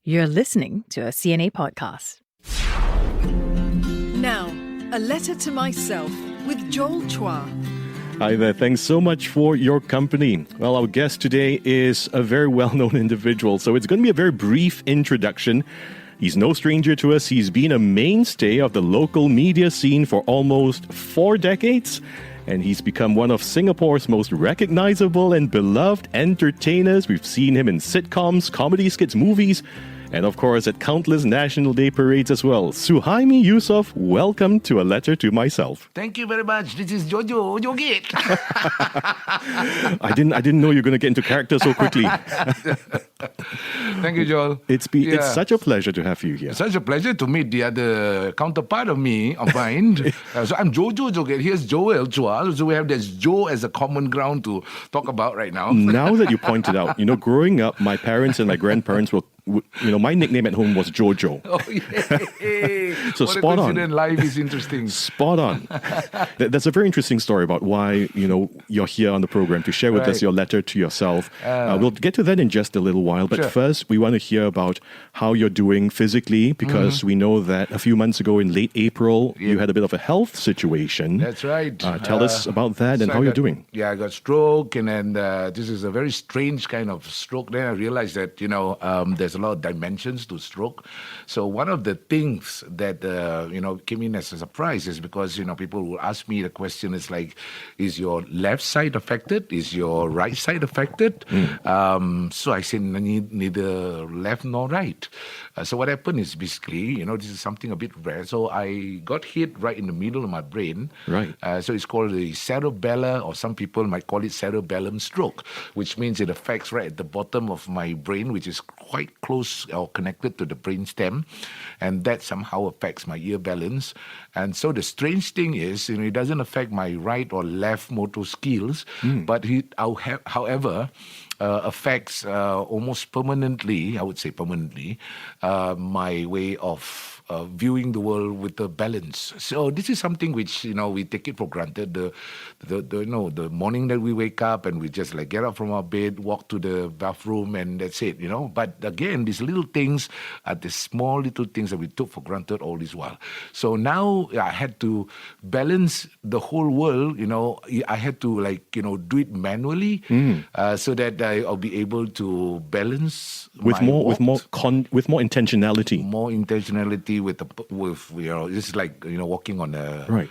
You're listening to a CNA podcast. Now, a letter to myself with Joel Chua. Hi there, thanks so much for your company. Well, our guest today is a very well-known individual, so it's going to be a very brief introduction. He's no stranger to us. He's been a mainstay of the local media scene for almost 4 decades, and he's become one of Singapore's most recognizable and beloved entertainers. We've seen him in sitcoms, comedy skits, movies, and of course at countless National Day parades as well. Suhaimi Yusof, welcome to A Letter to Myself. Thank you very much. This is Jojo Joget. I didn't know you were going to get into character so quickly. Thank you, Joel. It's such a pleasure to have you here. Such a pleasure to meet the other counterpart of mine. So I'm Jojo Joget. Here's Joel Chua. So we have this Joe as a common ground to talk about right now. Now that you pointed out, growing up, my parents and my grandparents were, my nickname at home was Jojo. Oh, yeah. So what spot a on. coincidence. Life is interesting. Spot on. That's a very interesting story about why, you're here on the program to share with us your letter to yourself. We'll get to that in just a little while. But Sure. first, we want to hear about how you're doing physically, because we know that a few months ago in late April, you had a bit of a health situation. That's right. Tell us about that and So how I you're got- doing. Yeah, I got stroke, and then this is a very strange kind of stroke. Then I realized that, there's a lot of dimensions to stroke. So one of the things that, came in as a surprise is because, people will ask me the question is like, is your left side affected? Is your right side affected? So I said, neither left nor right. So what happened is basically, this is something a bit rare. So I got hit right in the middle of my brain. Right. So it's called the cerebellar, or some people might call it cerebellum stroke, which means it affects right at the bottom of my brain, which is quite close or connected to the brain stem, and that somehow affects my ear balance. And so the strange thing is, it doesn't affect my right or left motor skills, but however, affects almost permanently, I would say permanently, my way of viewing the world with the balance. So this is something which, we take it for granted. The morning that we wake up and we just like get up from our bed, walk to the bathroom, and that's it, But again, these little things are the small little things that we took for granted all this while. So now I had to balance the whole world, I had to do it manually so that I'll be able to balance With my more walk. with more intentionality. More intentionality with it's like walking on a Right.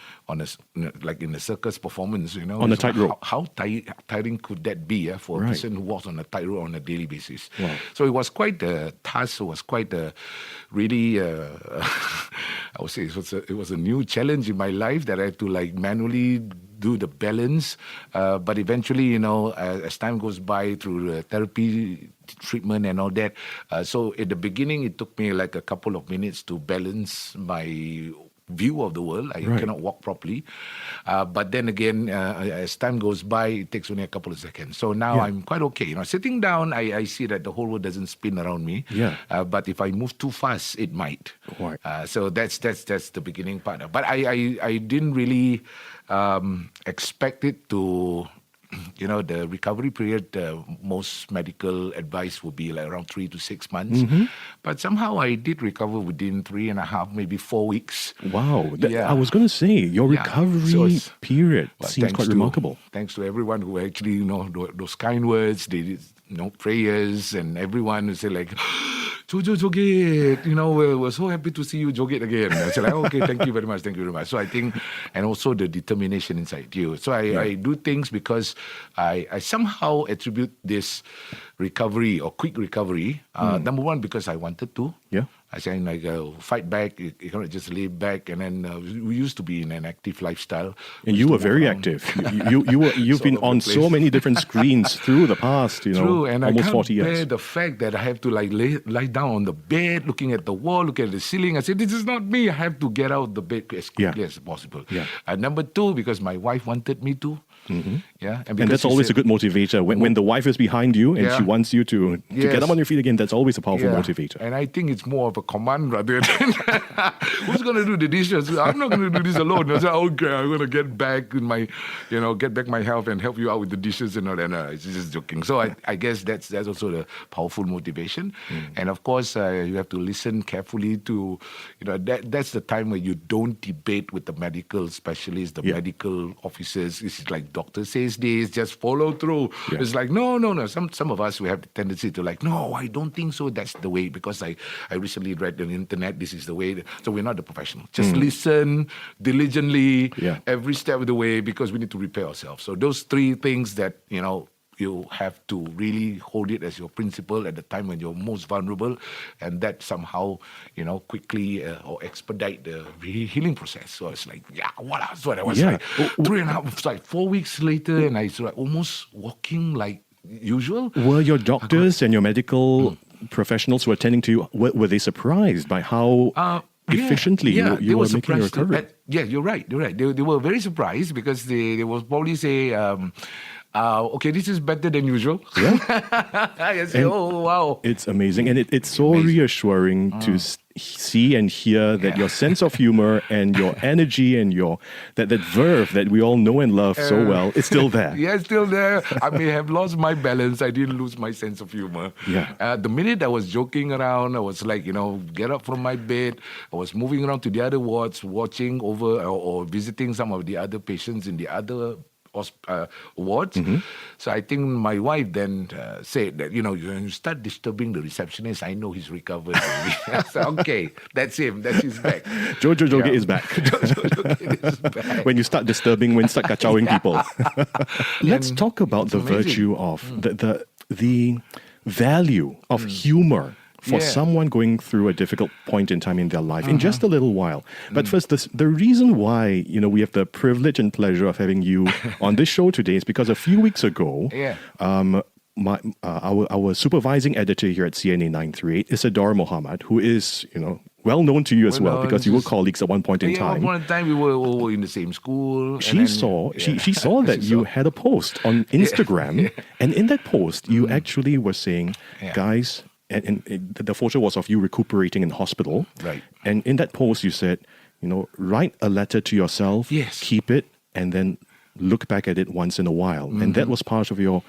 like in a circus performance, On a So tightrope. How tiring could that be for a Right. person who walks on a tightrope on a daily basis? Wow. So it was quite a task. It was quite a really I would say it was a new challenge in my life that I had to manually do the balance, but eventually, as time goes by through the therapy treatment and all that, so at the beginning it took me like a couple of minutes to balance my view of the world. I Right. cannot walk properly, but then again, as time goes by, it takes only a couple of seconds. So now I'm quite okay. Sitting down, I see that the whole world doesn't spin around me. Yeah. But if I move too fast, it might. Right. So that's the beginning part. But I didn't really expect it to. The recovery period, most medical advice would be like around 3 to 6 months. But somehow I did recover within 3.5, maybe 4 weeks. Wow. Yeah. I was going to say, your Yeah. recovery So it's- period Well, seems quite remarkable. Thanks to everyone who actually, those kind words, they did, prayers, and everyone who say like, Jojo Joget, we're so happy to see you Joget again. I said, okay, thank you very much. So I think, and also the determination inside you. So I do things because I somehow attribute this recovery or quick recovery. Number one, because I wanted to. Yeah. I said, fight back. You cannot just lay back. And then we used to be in an active lifestyle. And We you used were to walk very around. active. You've been All over on the so place. many different screens through the past, True, and almost I can't 40 bear years. the fact that I have to lie down on the bed, looking at the wall, looking at the ceiling. I said, this is not me. I have to get out of the bed as quickly as possible. Yeah. Number two, because my wife wanted me to. Yeah, And because that's she always said- a good motivator. When the wife is behind you and she Yeah. wants you to get Yes. up on your feet again, that's always a powerful motivator. And I think it's more of a command rather than who's going to do the dishes? I'm not going to do this alone. I said, okay, I'm going to get back in my, get back my health and help you out with the dishes and all that. No, it's just joking. So I guess that's also the powerful motivation. And of course, you have to listen carefully to, that's the time where you don't debate with the medical specialists, the medical officers. It's like doctor says this, just follow through. Yeah. It's like, no. Some of us, we have the tendency to like, no, I don't think so. That's the way, because I recently read on the internet, this is the way. So we're not the professional. Just listen diligently every step of the way, because we need to repair ourselves. So those three things that, you have to really hold it as your principle at the time when you're most vulnerable, and that somehow, quickly or expedite the healing process. So it's like, that's what I was like. 3.5, it's like 4 weeks later, and I was like almost walking like usual. Were your doctors and your medical professionals who were attending to you, were they surprised by how efficiently you they were were making a surprised. recovery? You're right. They were very surprised, because they will probably say, okay, this is better than usual. Yeah. I say, oh, wow. It's amazing. And it's so reassuring to see and hear that your sense of humor and your energy and that verve that we all know and love so well is still there. Yeah, it's still there. I may have lost my balance. I didn't lose my sense of humor. Yeah. The minute I was joking around, I was like, get up from my bed. I was moving around to the other wards, watching over or visiting some of the other patients in the other wards. So I think my wife then said that, when you start disturbing the receptionist, I know he's recovered. I said, okay, that's him. That's his back. Jojo Joget is back. Joget is back. When you start disturbing, when you start kacauing people. Let's talk about the amazing. virtue of the value of humor for someone going through a difficult point in time in their life in just a little while. But first, the reason why we have the privilege and pleasure of having you on this show today is because a few weeks ago, our supervising editor here at CNA 938, Isadora Mohammed, who is well known to you as well, because you were colleagues at one point in time. At one time we were all in the same school. She saw that you had a post on Instagram, and in that post you actually were saying, guys. And the photo was of you recuperating in hospital. Right. And in that post, you said, write a letter to yourself, keep it, and then look back at it once in a while. And that was part of your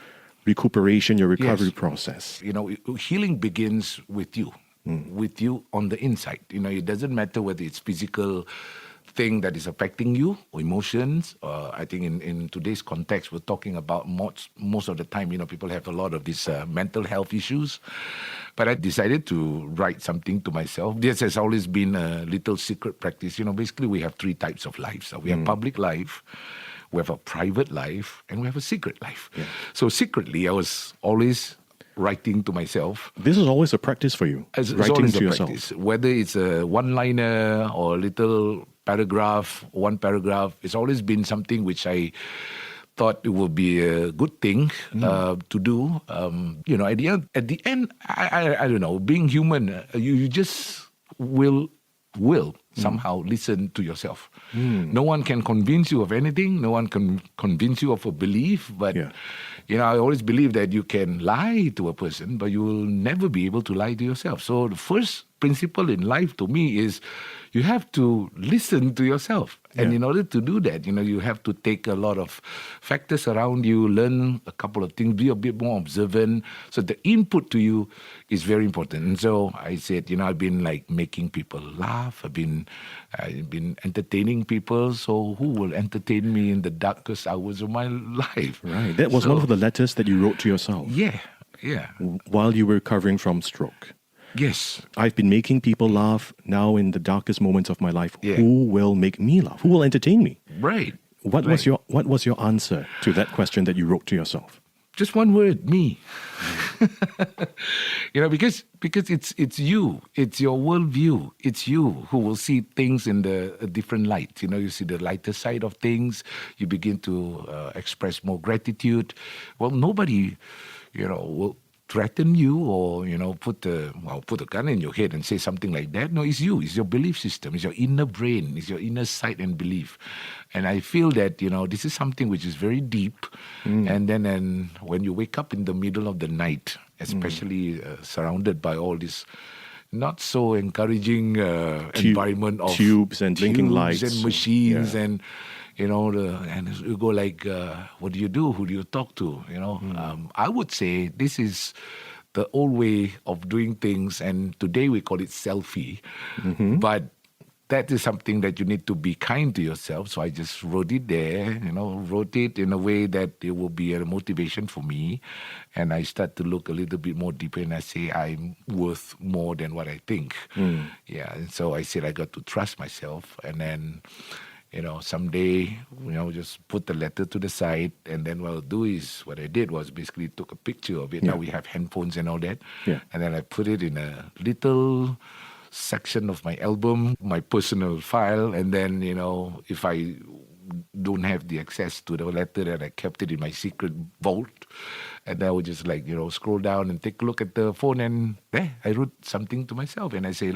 recuperation, your recovery process. Healing begins with you on the inside. It doesn't matter whether it's physical thing that is affecting you, or emotions. I think in today's context, we're talking about most of the time, people have a lot of these mental health issues. But I decided to write something to myself. This has always been a little secret practice. Basically we have three types of lives. We have public life, we have a private life, and we have a secret life. Yeah. So secretly, I was always writing to myself. This is always a practice for you, writing to yourself. Practice. Whether it's a one-liner or a little one paragraph, it's always been something which I thought it would be a good thing to do. At the end, I don't know, being human, you just will somehow listen to yourself. No one can convince you of anything. No one can convince you of a belief. But, I always believe that you can lie to a person, but you will never be able to lie to yourself. So the first principle in life to me is you have to listen to yourself. And in order to do that, you have to take a lot of factors around you, learn a couple of things, be a bit more observant. So the input to you is very important. And so I said, I've been like making people laugh. I've been entertaining people. So who will entertain me in the darkest hours of my life? Right. That was one of the letters that you wrote to yourself. Yeah. While you were recovering from stroke. Yes. I've been making people laugh now in the darkest moments of my life. Who will make me laugh? Who will entertain me? Right. What was your answer to that question that you wrote to yourself? Just one word, me. Because it's you. It's your worldview. It's you who will see things in a different light. You see the lighter side of things. You begin to express more gratitude. Well, nobody, will threaten you or, put a gun in your head and say something like that. No, it's you. It's your belief system. It's your inner brain. It's your inner sight and belief. And I feel that, this is something which is very deep. And then when you wake up in the middle of the night, especially surrounded by all this not so encouraging environment of tubes and blinking lights and machines and and you go like, what do you do? Who do you talk to? I would say this is the old way of doing things, and today we call it selfie. But that is something that you need to be kind to yourself. So I just wrote it there, wrote it in a way that it will be a motivation for me. And I start to look a little bit more deeper and I say I'm worth more than what I think. Yeah, and so I said I got to trust myself. And then, someday, just put the letter to the side. And then what I did was basically took a picture of it. Now we have handphones and all that. Yeah. And then I put it in a little section of my album, my personal file, and then, if I don't have the access to the letter, that I kept it in my secret vault, and I would just scroll down and take a look at the phone, and there I wrote something to myself, and I say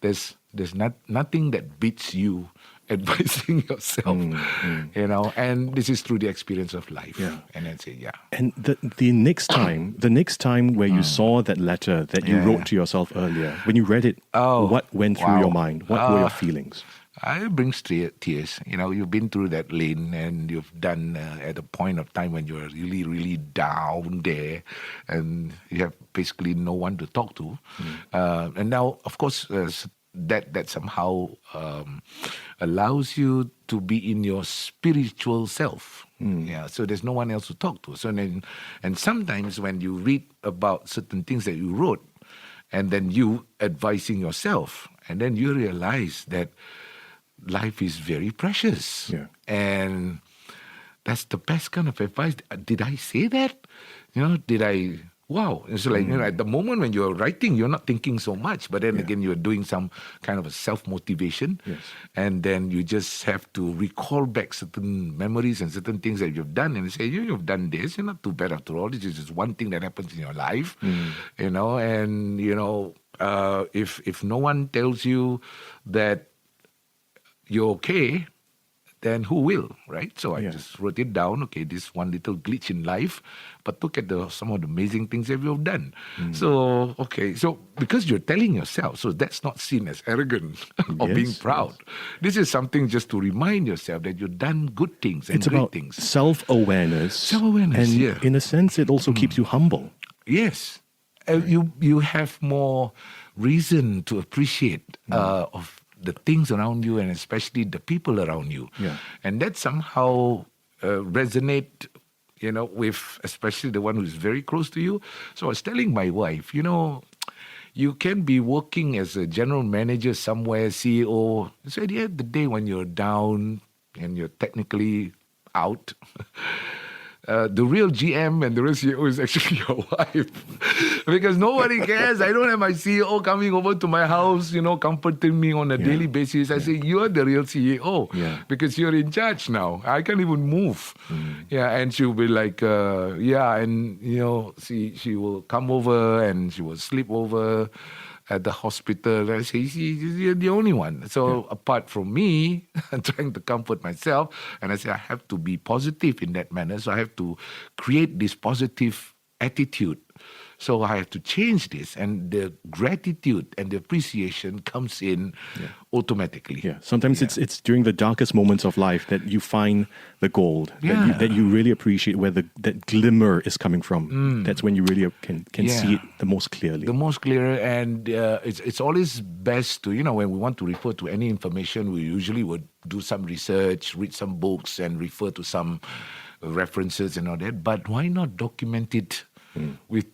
there's nothing that beats you advising yourself, and this is through the experience of life. Yeah. And then say, And the next time where you saw that letter that you wrote to yourself earlier, when you read it, what went through your mind? What were your feelings? It brings tears. You've been through that lane and you've done at a point of time when you're really, really down there and you have basically no one to talk to. And now, of course, that somehow allows you to be in your spiritual self. So there's no one else to talk to. So then, and sometimes when you read about certain things that you wrote, and then you advising yourself, and then you realize that life is very precious. Yeah. And that's the best kind of advice. Did I say that? Did I... Wow. It's like, at the moment when you're writing, you're not thinking so much. But then again, you're doing some kind of a self-motivation. Yes. And then you just have to recall back certain memories and certain things that you've done. And you say, you've done this. You're not too bad after all. This is just one thing that happens in your life. And, if no one tells you that you're okay, then who will, right? So I just wrote it down. Okay, this one little glitch in life, but look at some of the amazing things that you've done. So, so because you're telling yourself, so that's not seen as arrogant or being proud. This is something just to remind yourself that you've done good things and great things. Self-awareness. Self-awareness, and in a sense, it also keeps you humble. Yes. You have more reason to appreciate of the things around you and especially the people around you. Yeah. And that somehow resonate, with especially the one who's very close to you. So I was telling my wife, you can be working as a general manager somewhere, CEO. So at the end of the day, when you're down and you're technically out, the real GM and the real CEO is actually your wife. Because nobody cares. I don't have my CEO coming over to my house, comforting me on a daily basis. I say, you're the real CEO because you're in charge now. I can't even move. And she'll be like, and, she will come over and she will sleep over at the hospital. I say, you're the only one. So apart from me, trying to comfort myself, and I say, I have to be positive in that manner. So I have to create this positive attitude. So I have to change this. And the gratitude and the appreciation comes in automatically. Yeah. Sometimes it's during the darkest moments of life that you find the gold, that you really appreciate where that glimmer is coming from. That's when you really can see it the most clearly. The most clearer. And it's always best to, when we want to refer to any information, we usually would do some research, read some books and refer to some references and all that. But why not document it with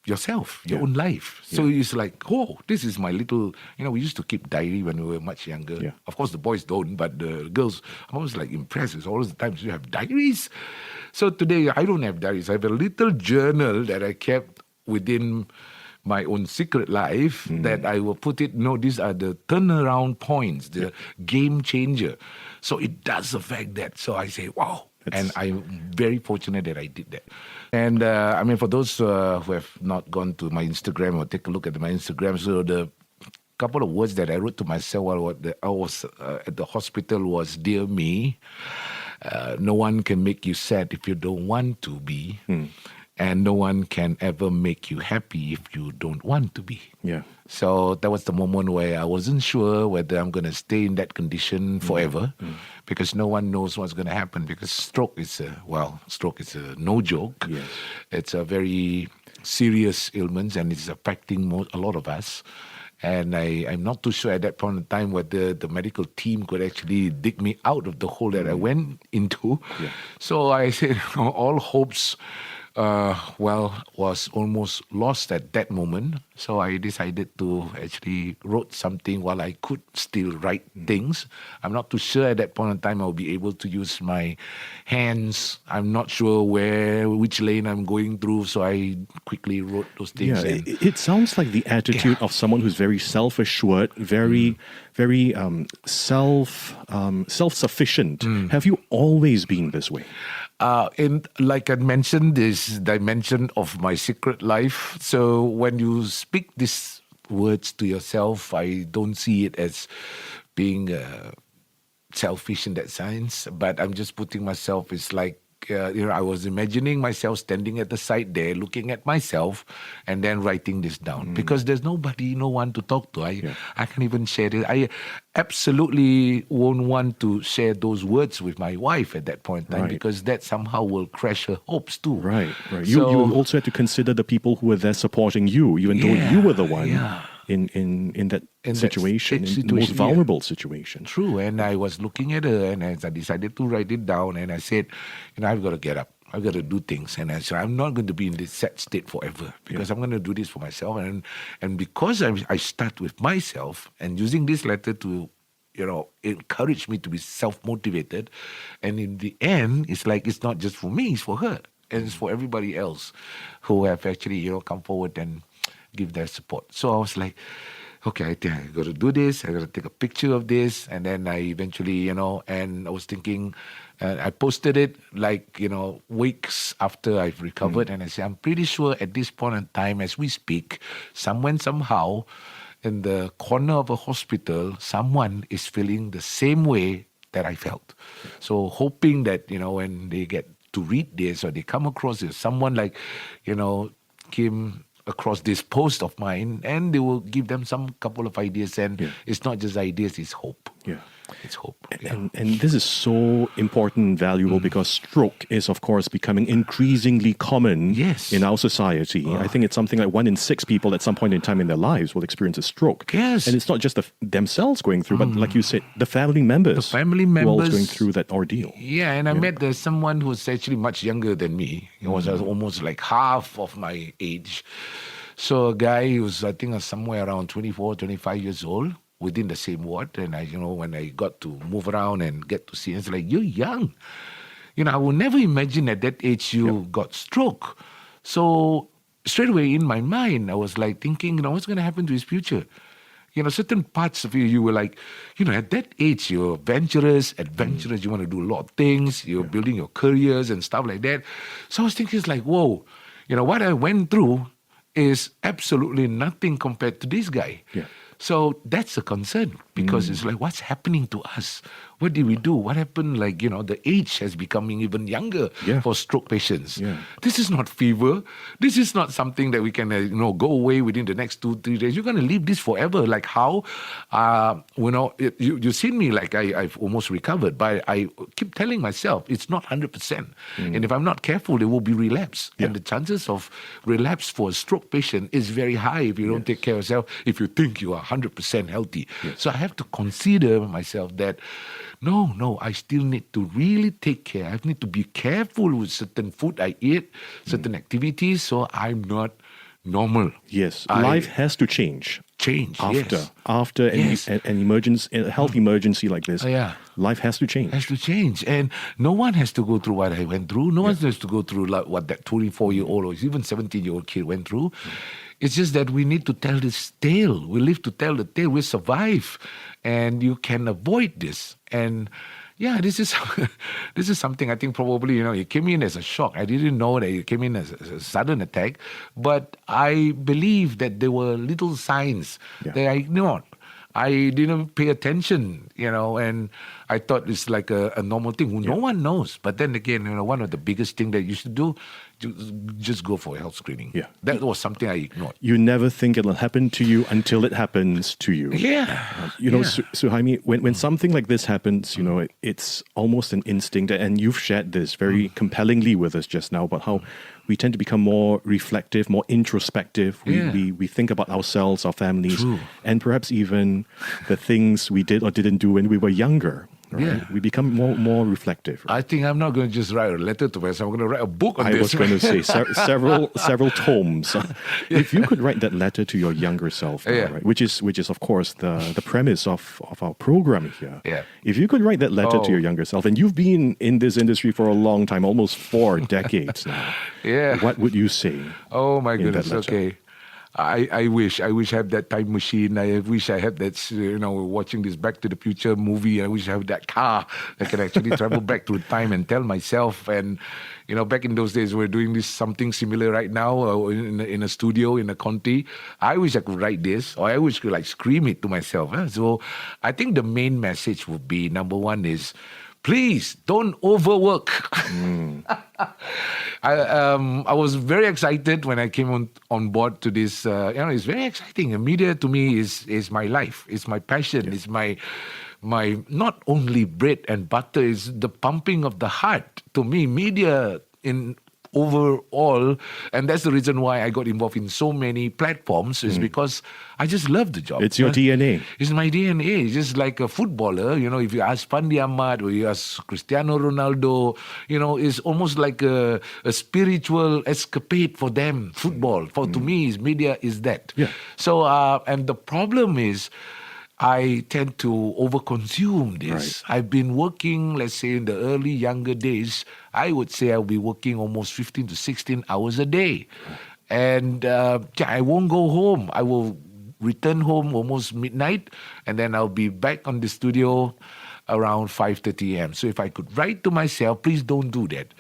yourself, your own life. So it's like, this is my little, we used to keep diary when we were much younger. Yeah. Of course, the boys don't, but the girls, I'm always like impressed. It's all the times you have diaries. So today, I don't have diaries. I have a little journal that I kept within my own secret life that I will put it, these are the turnaround points, the game changer. So it does affect that. So I say, wow, And I'm very fortunate that I did that. And for those who have not gone to my Instagram or take a look at my Instagram, so the couple of words that I wrote to myself while I was at the hospital was, "Dear me, no one can make you sad if you don't want to be. And no one can ever make you happy if you don't want to be." Yeah. So that was the moment where I wasn't sure whether I'm going to stay in that condition forever, because no one knows what's going to happen. Because stroke is a no joke. Yes. It's a very serious ailment, and it's affecting a lot of us. And I'm not too sure at that point in time whether the medical team could actually dig me out of the hole that I went into. Yeah. So I said all hopes was almost lost at that moment. So I decided to actually wrote something while I could still write things. I'm not too sure at that point in time I'll be able to use my hands. I'm not sure which lane I'm going through. So I quickly wrote those things. Yeah, it sounds like the attitude of someone who's very self-assured, very self-sufficient. Have you always been this way? Like I mentioned, this dimension of my secret life. So when you speak these words to yourself, I don't see it as being selfish in that sense, but I'm just putting myself, it's like, I was imagining myself standing at the side there, looking at myself, and then writing this down. Because there's no one to talk to. I can't even share it. I absolutely won't want to share those words with my wife at that point in time, because that somehow will crash her hopes too. Right. You also had to consider the people who were there supporting you, even though you were the one in that situation, in the most vulnerable situation. True. And I was looking at her, and I decided to write it down, and I said, I've got to get up. I've got to do things. And I said, I'm not going to be in this sad state forever, because I'm going to do this for myself. And because I start with myself and using this letter to, encourage me to be self-motivated. And in the end, it's like, it's not just for me, it's for her. And it's for everybody else who have actually, come forward and give their support. So I was like, okay, I think I got to do this. I got to take a picture of this. And then I eventually, and I was thinking, I posted it weeks after I've recovered. And I said, I'm pretty sure at this point in time, as we speak, somehow, in the corner of a hospital, someone is feeling the same way that I felt. So hoping that, when they get to read this or they come across this, someone came across this post of mine, and they will give them some couple of ideas. And it's not just ideas, it's hope. Yeah. It's hope. And this is so important and valuable because stroke is, of course, becoming increasingly common in our society. I think it's something like 1 in 6 people at some point in time in their lives will experience a stroke. Yes. And it's not just themselves going through, but like you said, the family members. Who are also going through that ordeal. Yeah, and I met someone who's actually much younger than me. He was almost like half of my age. So a guy who's, I think, somewhere around 24, 25 years old, within the same ward. And when I got to move around and get to see him, it's like, you're young. I would never imagine at that age you got stroke. So straight away in my mind, I was like thinking, what's going to happen to his future? Certain parts of you were like, at that age, you're adventurous, you want to do a lot of things, you're building your careers and stuff like that. So I was thinking, it's like, whoa, what I went through is absolutely nothing compared to this guy. Yeah. So that's a concern, because it's like, what's happening to us? What did we do? What happened? The age has becoming even younger for stroke patients. Yeah. This is not fever. This is not something that we can, go away within the next 2-3 days. You're going to live this forever. Like how, you seen me like I've almost recovered, but I keep telling myself it's not 100%. And if I'm not careful, there will be relapse. Yeah. And the chances of relapse for a stroke patient is very high if you don't take care of yourself, if you think you are 100% healthy. Yes. So I have to consider myself that, no, I still need to really take care. I need to be careful with certain food I eat, certain activities, so I'm not normal. Yes, life has to change. After an emergency, a health emergency like this, life has to change. Has to change. And no one has to go through what I went through. No one has to go through what that 24-year-old or even 17-year-old kid went through. It's just that we need to tell this tale. We live to tell the tale. We survive. And you can avoid this. And, Yeah, this is this is something I think probably, it came in as a shock. I didn't know that it came in as a sudden attack, but I believe that there were little signs that I ignored. I didn't pay attention, and I thought it's like a normal thing. No one knows. But then again, one of the biggest things that you should do, just go for a health screening. Yeah. That was something I ignored. You never think it'll happen to you until it happens to you. Yeah. Suhaimi, when something like this happens, it's almost an instinct. And you've shared this very compellingly with us just now about how we tend to become more reflective, more introspective. We think about ourselves, our families, and perhaps even the things we did or didn't do when we were younger. Right? Yeah. We become more reflective. Right? I think I'm not going to just write a letter to myself. I'm going to write a book on this. I was going to say several tomes. If you could write that letter to your younger self, right, which is of course the premise of our program here. Yeah. If you could write that letter to your younger self, and you've been in this industry for a long time, almost 4 decades now. Yeah. What would you say? Oh my goodness. Okay. I wish I had that time machine. I wish I had that, watching this Back to the Future movie. I wish I had that car that can actually travel back through time and tell myself. And, back in those days, we're doing something similar right now in a studio, in a Conti. I wish I could write this, or I wish I could scream it to myself. So I think the main message would be, number one is, please don't overwork. I was very excited when I came on board to this. It's very exciting. Media to me is my life. It's my passion. It's my not only bread and butter. It's the pumping of the heart. To me, media in overall, and that's the reason why I got involved in so many platforms, is because I just love the job. It's your DNA. It's my DNA. It's just like a footballer, if you ask Fandi Ahmad or you ask Cristiano Ronaldo, it's almost like a spiritual escapade for them, football. To me, media is that. Yeah. So, and the problem is, I tend to overconsume this. Right. I've been working, let's say in the younger days, I would say I'll be working almost 15 to 16 hours a day. And I won't go home. I will return home almost midnight, and then I'll be back on the studio around 5:30 a.m. So if I could write to myself, please don't do that.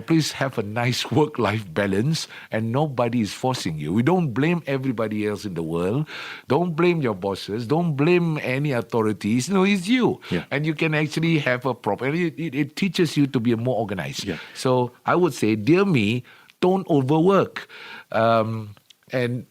Please have a nice work-life balance, and nobody is forcing you. We don't blame everybody else in the world. Don't blame your bosses. Don't blame any authorities. No, it's you. Yeah. And you can actually have a proper... It teaches you to be more organized. Yeah. So I would say, dear me, don't overwork. And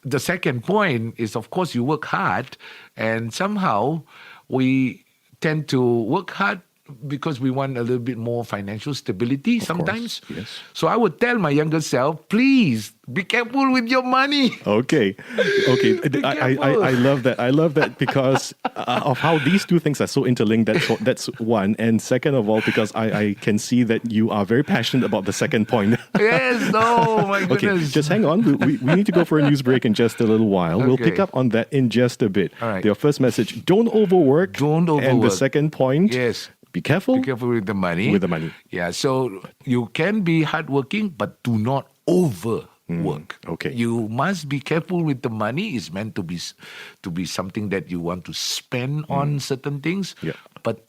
the second point is, of course, you work hard, and somehow we tend to work hard because we want a little bit more financial stability sometimes. Course, yes. So I would tell my younger self, please be careful with your money. Okay. I love that. I love that because of how these two things are so interlinked. That's one. And second of all, because I can see that you are very passionate about the second point. Yes, no, my goodness. Okay, just hang on. We need to go for a news break in just a little while. We'll pick up on that in just a bit. All right. Your first message, don't overwork. Don't overwork. And the second point, yes. Be careful. Be careful with the money. With the money. Yeah, so you can be hardworking, but do not overwork. Okay. You must be careful with the money. It's meant to be something that you want to spend on certain things. Yeah. But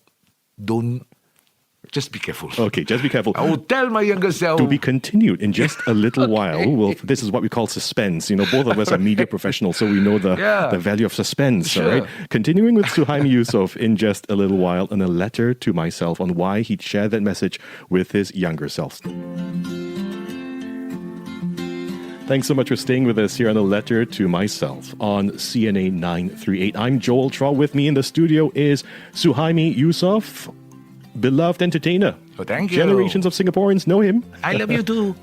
just be careful. Okay, just be careful. I will tell my younger self. To be continued in just a little while. This is what we call suspense. Both of us are media professionals, so we know the value of suspense. Sure. All right. Continuing with Suhaimi Yusof in just a little while, and a letter to myself on why he'd share that message with his younger self. Thanks so much for staying with us here on A Letter to Myself on CNA 938. I'm Joel Traw. With me in the studio is Suhaimi Yusof, beloved entertainer. Oh, thank you. Generations of Singaporeans know him. I love you too.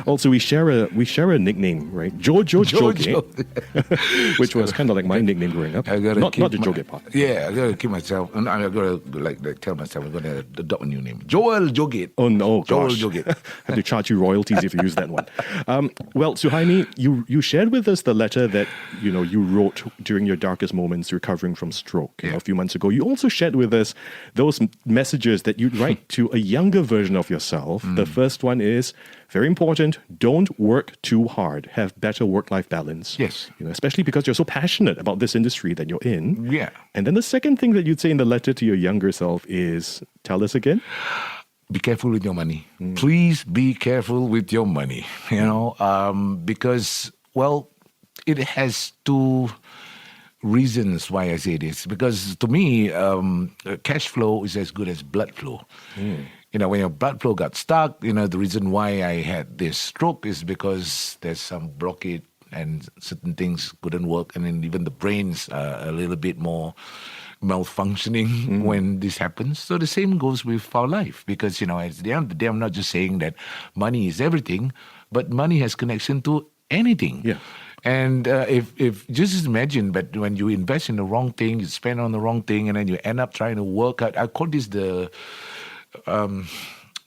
Also, we share a nickname, right? Jojo Joget, which was kind of like my nickname growing up. Not the Joget part. Yeah, I gotta keep myself. And I gotta tell myself I'm gonna adopt a new name. Joel Joget. Oh no, Joel gosh. Joget. Have to charge you royalties if you use that one. Well, Suhaimi, you shared with us the letter that you wrote during your darkest moments, recovering from stroke a few months ago. You also shared with us those messages that you'd write to a younger version of yourself. The first one is very important. Don't work too hard. Have better work-life balance. Yes. Especially because you're so passionate about this industry that you're in. Yeah. And then the second thing that you'd say in the letter to your younger self is, tell us again. Be careful with your money. Please be careful with your money. Because, well, it has two reasons why I say this. Because to me, cash flow is as good as blood flow. When your blood flow got stuck, the reason why I had this stroke is because there's some blockade and certain things couldn't work. And then even the brain's a little bit more malfunctioning when this happens. So the same goes with our life. Because, at the end of the day, I'm not just saying that money is everything, but money has connection to anything. Yeah. And if just imagine, but when you invest in the wrong thing, you spend on the wrong thing, and then you end up trying to work out. I call this the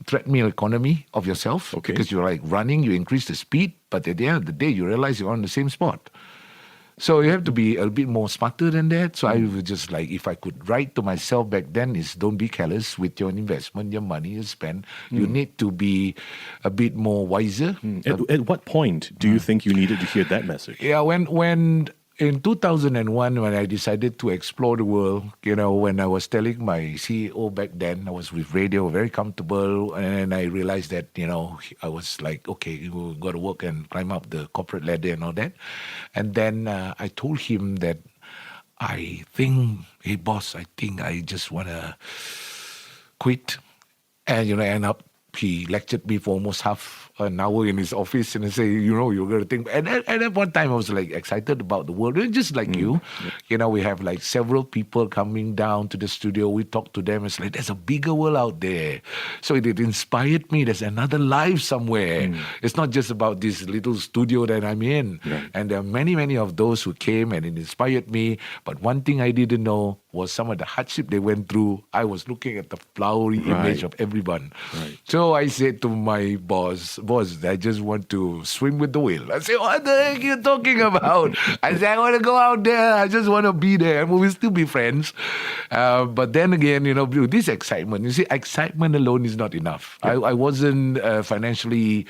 treadmill economy of yourself. Okay. Because you're like running, you increase the speed, but at the end of the day, you realize you're on the same spot. So you have to be a bit more smarter than that. So I was just like, if I could write to myself back then, is don't be careless with your investment, your money you spend. You need to be a bit more wiser. At what point do you think you needed to hear that message? Yeah, when in 2001, when I decided to explore the world, when I was telling my CEO back then, I was with radio, very comfortable, and I realized that, I was like, okay, we got to work and climb up the corporate ladder and all that. And then I told him that I think, hey boss, I think I just want to quit. And, end up, he lectured me for almost half an hour in his office, and I say, you're going to think. And at one time, I was like excited about the world, just like you. We have like several people coming down to the studio. We talk to them. It's like there's a bigger world out there. So it inspired me. There's another life somewhere. It's not just about this little studio that I'm in. Right. And there are many, many of those who came, and it inspired me. But one thing I didn't know was some of the hardship they went through. I was looking at the flowery image of everyone. Right. So I said to my boss, I just want to swim with the whale. I said, what the heck are you talking about? I said, I want to go out there. I just want to be there. And we'll still be friends. But then again, this excitement, excitement alone is not enough. Yeah. I wasn't financially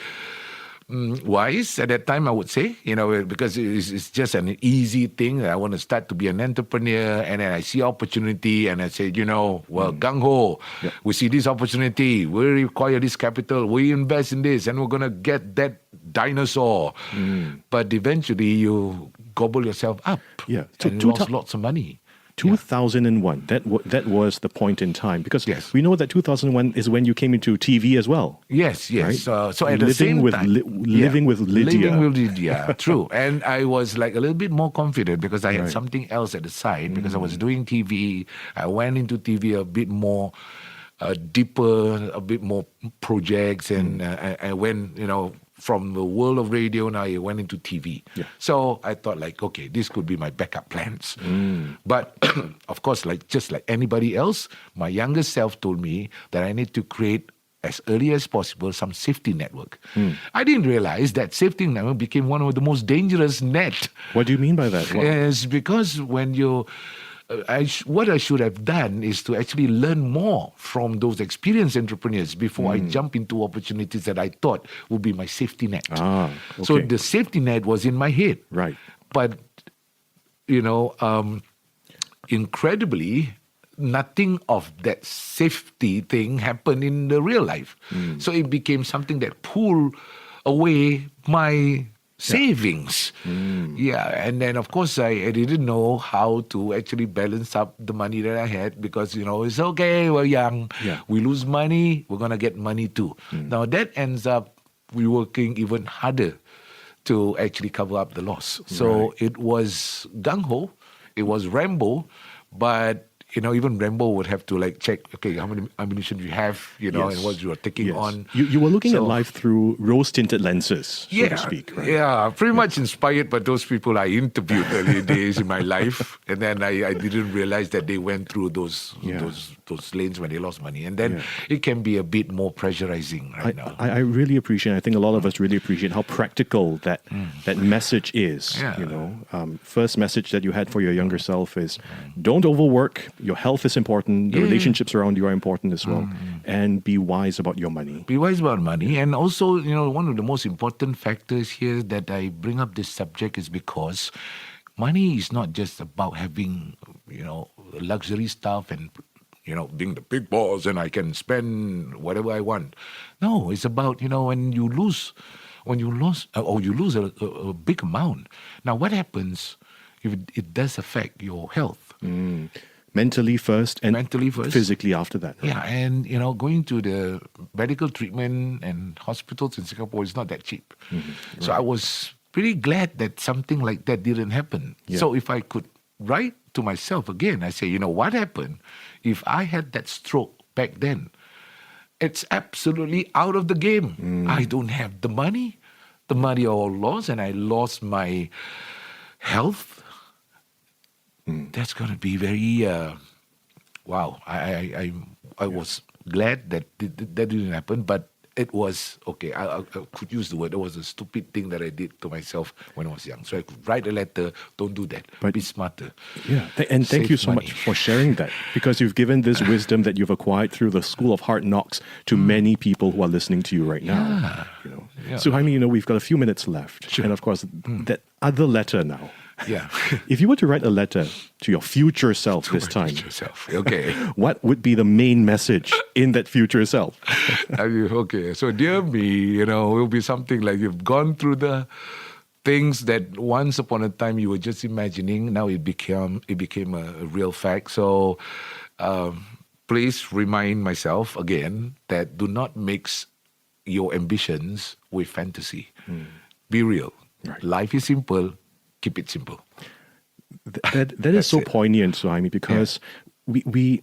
wise at that time, I would say, because it's just an easy thing. I want to start to be an entrepreneur, and then I see opportunity, and I say, gung-ho, we see this opportunity, we require this capital, we invest in this, and we're going to get that dinosaur. But eventually you gobble yourself up and lost lots of money. 2001, that was the point in time, because Yes. we know that 2001 is when you came into TV as well. Yes. Right? So at the same time, living with Lydia. Living with Lydia, true. And I was like a little bit more confident because I had something else at the side, because I was doing TV. I went into TV a bit more deeper, a bit more projects, and I went, from the world of radio, now I went into TV. Yeah. So I thought like, okay, this could be my backup plans. But of course, just like anybody else, my younger self told me that I need to create as early as possible some safety network. I didn't realize that safety network became one of the most dangerous net. What do you mean by that? Yes, because when you... what I should have done is to actually learn more from those experienced entrepreneurs before I jump into opportunities that I thought would be my safety net. Okay. So the safety net was in my head. Right. But, incredibly, nothing of that safety thing happened in the real life. So it became something that pulled away my savings. And then of course I didn't know how to actually balance up the money that I had, because it's okay, we're young, we lose money, we're gonna get money too. Now that ends up we working even harder to actually cover up the loss. So it was gung-ho, it was Rambo, but even Rambo would have to check, okay, how many ammunition you have, and what you are taking on. You were looking at life through rose-tinted lenses, so to speak, right? Yeah, pretty much inspired by those people I interviewed early days in my life. And then I didn't realize that they went through those lanes when they lost money. And then it can be a bit more pressurizing now. I really appreciate, I think a lot of us really appreciate how practical that message is. Yeah. First message that you had for your younger self is don't overwork. Your health is important. The relationships around you are important as well. And be wise about your money. Be wise about money. And also, one of the most important factors here that I bring up this subject is because money is not just about having, luxury stuff and, being the big boss and I can spend whatever I want. No, it's about, when you lose a big amount. Now, what happens if it does affect your health? Mentally first and physically after that. Right? Yeah, and going to the medical treatment and hospitals in Singapore is not that cheap. So I was pretty glad that something like that didn't happen. Yeah. So if I could write to myself again, I say, what happened if I had that stroke back then? It's absolutely out of the game. I don't have the money. The money all lost, and I lost my health. That's going to be very, wow. I was glad that that didn't happen, but it was, okay, I could use the word, it was a stupid thing that I did to myself when I was young. So I could write a letter, don't do that, be smarter. Yeah, and thank you so much for sharing that, because you've given this wisdom that you've acquired through the School of Hard Knocks to many people who are listening to you right now. Yeah. Suhaimi, we've got a few minutes left. Sure. And of course, that other letter now. Yeah. If you were to write a letter to your future self this time, Future self. Okay. what would be the main message in that future self? Okay, so dear me, it will be something like you've gone through the things that once upon a time you were just imagining. Now it became a real fact. So please remind myself again that do not mix your ambitions with fantasy. Be real. Right. Life is simple. Keep it simple. That is so poignant, Suhaimi, because we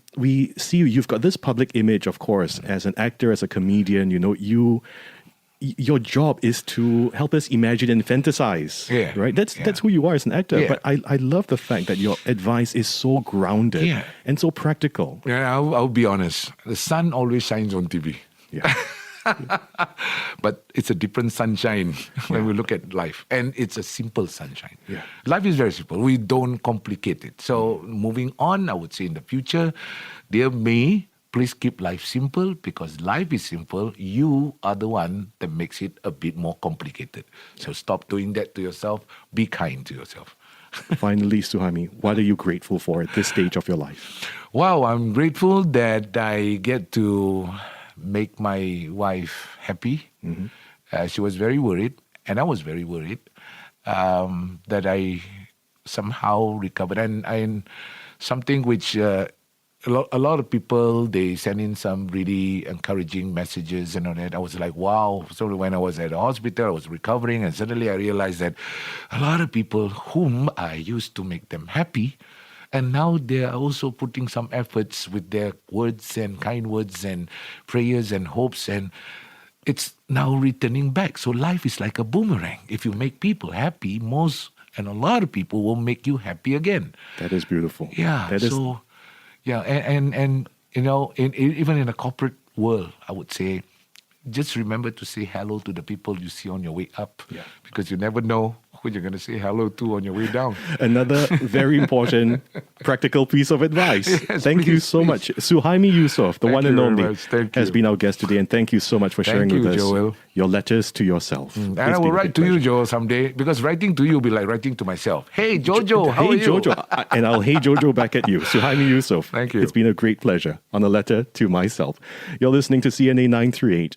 see you've got this public image, of course, as an actor, as a comedian. Your job is to help us imagine and fantasize. Yeah. Right? That's who you are as an actor. Yeah. But I love the fact that your advice is so grounded and so practical. Yeah, I'll be honest. The sun always shines on TV. Yeah. But it's a different sunshine when we look at life. And it's a simple sunshine. Yeah. Life is very simple. We don't complicate it. So moving on, I would say in the future, dear me, please keep life simple, because life is simple. You are the one that makes it a bit more complicated. So stop doing that to yourself. Be kind to yourself. Finally, Suhaimi, what are you grateful for at this stage of your life? Wow, I'm grateful that I get to make my wife happy. She was very worried, and I was very worried that I somehow recovered. And something which a lot of people, they send in some really encouraging messages and all that. I was like, wow. So when I was at the hospital, I was recovering, and suddenly I realized that a lot of people whom I used to make them happy, and now they are also putting some efforts with their words and kind words and prayers and hopes, and it's now returning back. So life is like a boomerang. If you make people happy, a lot of people will make you happy again. That is beautiful. Yeah. And even in a corporate world, I would say, just remember to say hello to the people you see on your way up, because you never know who you're going to say hello to on your way down. Another very important practical piece of advice. Yes, thank you so much. Suhaimi Yusof, the one and only, has been our guest today. And thank you so much for sharing with us Joel. Your letters to yourself. And I will write to you, Joel, someday, because writing to you will be like writing to myself. Hey, Jojo, how are you? Jojo. And I'll hey Jojo back at you. Suhaimi Yusof. Thank you. It's been a great pleasure on a letter to myself. You're listening to CNA 938.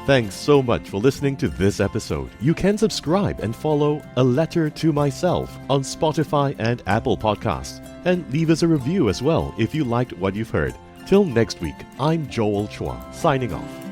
Thanks so much for listening to this episode. You can subscribe and follow A Letter to Myself on Spotify and Apple Podcasts. And leave us a review as well if you liked what you've heard. Till next week, I'm Joel Chua, signing off.